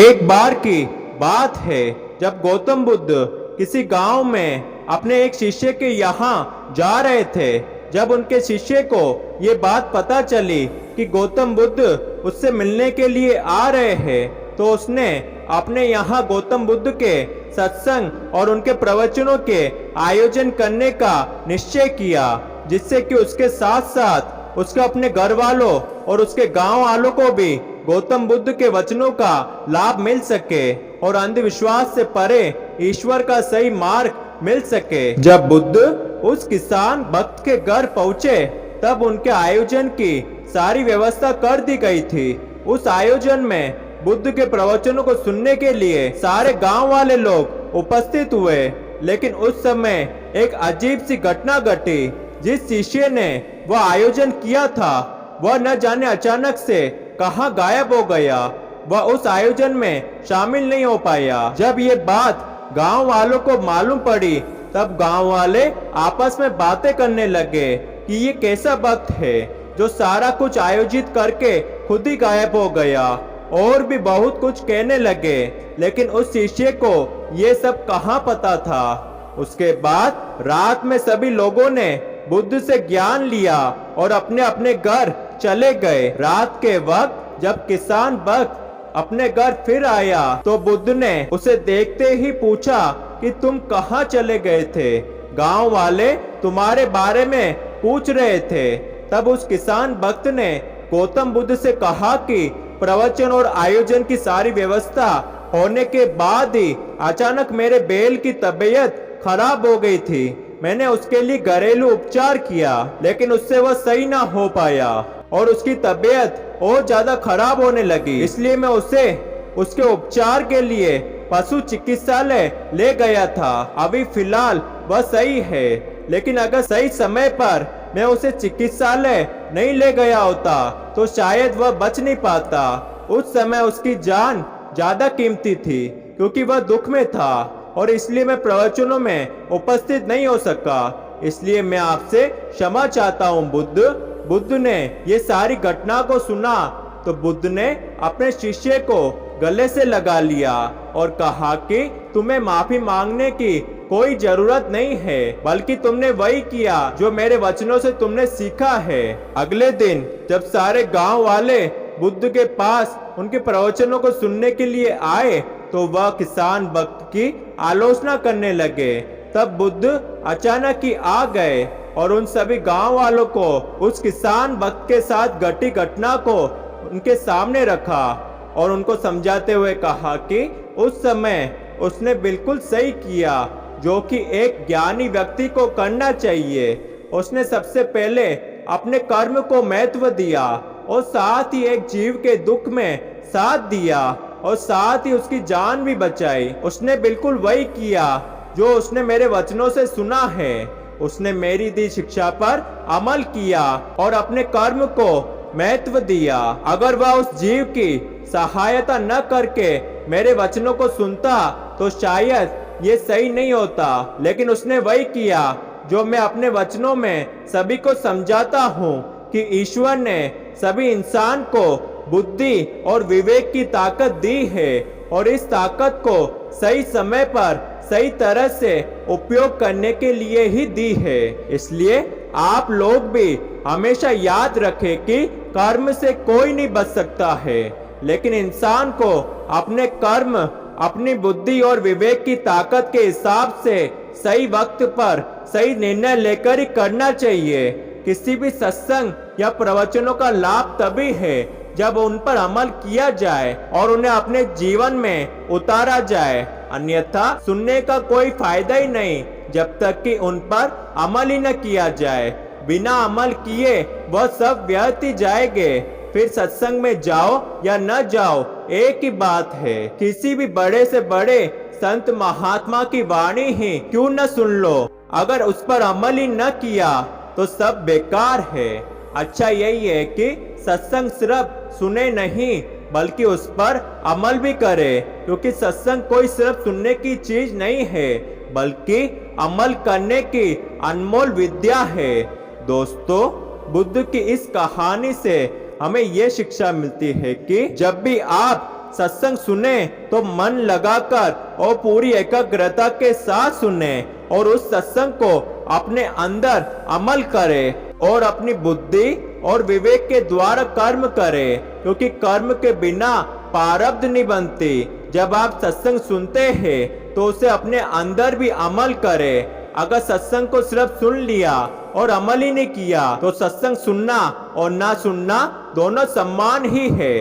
एक बार की बात है जब गौतम बुद्ध किसी गांव में अपने एक शिष्य के यहाँ जा रहे थे। जब उनके शिष्य को ये बात पता चली कि गौतम बुद्ध उससे मिलने के लिए आ रहे हैं, तो उसने अपने यहाँ गौतम बुद्ध के सत्संग और उनके प्रवचनों के आयोजन करने का निश्चय किया, जिससे कि उसके साथ साथ उसके अपने घर वालों और उसके गांव वालों को भी गौतम बुद्ध के वचनों का लाभ मिल सके और अंधविश्वास से परे ईश्वर का सही मार्ग मिल सके। जब बुद्ध उस किसान भक्त के घर पहुंचे, तब उनके आयोजन की सारी व्यवस्था कर दी गई थी। उस आयोजन में बुद्ध के प्रवचनों को सुनने के लिए सारे गांव वाले लोग उपस्थित हुए, लेकिन उस समय एक अजीब सी घटना घटी। जिस शिष्य ने वह आयोजन किया था, वह न जाने अचानक से कहां गायब हो गया। वह उस आयोजन में शामिल नहीं हो पाया। जब ये बात गांव वालों को मालूम पड़ी, तब गांव वाले आपस में बातें करने लगे कि ये कैसा भक्त है जो सारा कुछ आयोजित करके खुद ही गायब हो गया। और भी बहुत कुछ कहने लगे, लेकिन उस शिष्य को ये सब कहां पता था। उसके बाद रात में सभी लोगों ने बुद्ध से ज्ञान लिया और अपने अपने घर चले गए। रात के वक्त जब किसान भक्त अपने घर फिर आया, तो बुद्ध ने उसे देखते ही पूछा कि तुम कहाँ चले गए थे? गांव वाले तुम्हारे बारे में पूछ रहे थे। तब उस किसान भक्त ने गौतम बुद्ध से कहा कि प्रवचन और आयोजन की सारी व्यवस्था होने के बाद ही अचानक मेरे बैल की तबीयत खराब हो गई थी। मैंने उसके लिए घरेलू उपचार किया, लेकिन उससे वह सही ना हो पाया और उसकी तबीयत और ज्यादा खराब होने लगी। इसलिए मैं उसे उसके उपचार के लिए पशु चिकित्सालय ले गया था। अभी फिलहाल वह सही है, लेकिन अगर सही समय पर मैं उसे चिकित्सालय नहीं ले गया होता तो शायद वह बच नहीं पाता। उस समय उसकी जान ज्यादा कीमती थी, क्योंकि वह दुख में था और इसलिए मैं प्रवचनों में उपस्थित नहीं हो सका। इसलिए मैं आपसे क्षमा चाहता हूँ बुद्ध। बुद्ध ने ये सारी घटना को सुना तो बुद्ध ने अपने शिष्य को गले से लगा लिया और कहा कि तुम्हें माफी मांगने की कोई जरूरत नहीं है, बल्कि तुमने वही किया जो मेरे वचनों से तुमने सीखा है। अगले दिन जब सारे गांव वाले बुद्ध के पास उनके प्रवचनों को सुनने के लिए आए, तो वह किसान भक्त की आलोचना करने लगे। तब बुद्ध अचानक ही आ गए और उन सभी गांव वालों को उस किसान भक्त के साथ घटी घटना को उनके सामने रखा और उनको समझाते हुए कहा कि उस समय उसने बिल्कुल सही किया, जो कि एक ज्ञानी व्यक्ति को करना चाहिए। उसने सबसे पहले अपने कर्म को महत्व दिया और साथ ही एक जीव के दुख में साथ दिया और साथ ही उसकी जान भी बचाई। उसने बिल्कुल वही किया जो उसने मेरे वचनों से सुना है। उसने मेरी दी शिक्षा पर अमल किया और अपने कर्म को महत्व दिया। अगर वह उस जीव की सहायता न करके मेरे वचनों को सुनता तो शायद ये सही नहीं होता, लेकिन उसने वही किया जो मैं अपने वचनों में सभी को समझाता हूँ कि ईश्वर ने सभी इंसान को बुद्धि और विवेक की ताकत दी है और इस ताकत को सही समय पर सही तरह से उपयोग करने के लिए ही दी है। इसलिए आप लोग भी हमेशा याद रखें कि कर्म से कोई नहीं बच सकता है, लेकिन इंसान को अपने कर्म अपनी बुद्धि और विवेक की ताकत के हिसाब से सही वक्त पर सही निर्णय लेकर ही करना चाहिए। किसी भी सत्संग या प्रवचनों का लाभ तभी है जब उन पर अमल किया जाए और उन्हें अपने जीवन में उतारा जाए, अन्यथा सुनने का कोई फायदा ही नहीं जब तक कि उन पर अमल ही न किया जाए। बिना अमल किए वह सब व्यर्थ ही जाएंगे। फिर सत्संग में जाओ या न जाओ, एक ही बात है। किसी भी बड़े से बड़े संत महात्मा की वाणी ही क्यों न सुन लो, अगर उस पर अमल ही न किया तो सब बेकार है। अच्छा यही है कि सत्संग सिर्फ सुने नहीं बल्कि उस पर अमल भी करे, क्योंकि सत्संग कोई सिर्फ सुनने की चीज नहीं है बल्कि अमल करने की अनमोल विद्या है। दोस्तों, बुद्ध की इस कहानी से हमें ये शिक्षा मिलती है कि जब भी आप सत्संग सुने तो मन लगाकर और पूरी एकाग्रता के साथ सुने और उस सत्संग को अपने अंदर अमल करे और अपनी बुद्धि और विवेक के द्वारा कर्म करे, क्योंकि कर्म के बिना प्रारब्ध नहीं बनती। जब आप सत्संग सुनते हैं तो उसे अपने अंदर भी अमल करे। अगर सत्संग को सिर्फ सुन लिया और अमल ही नहीं किया तो सत्संग सुनना और ना सुनना दोनों समान ही है।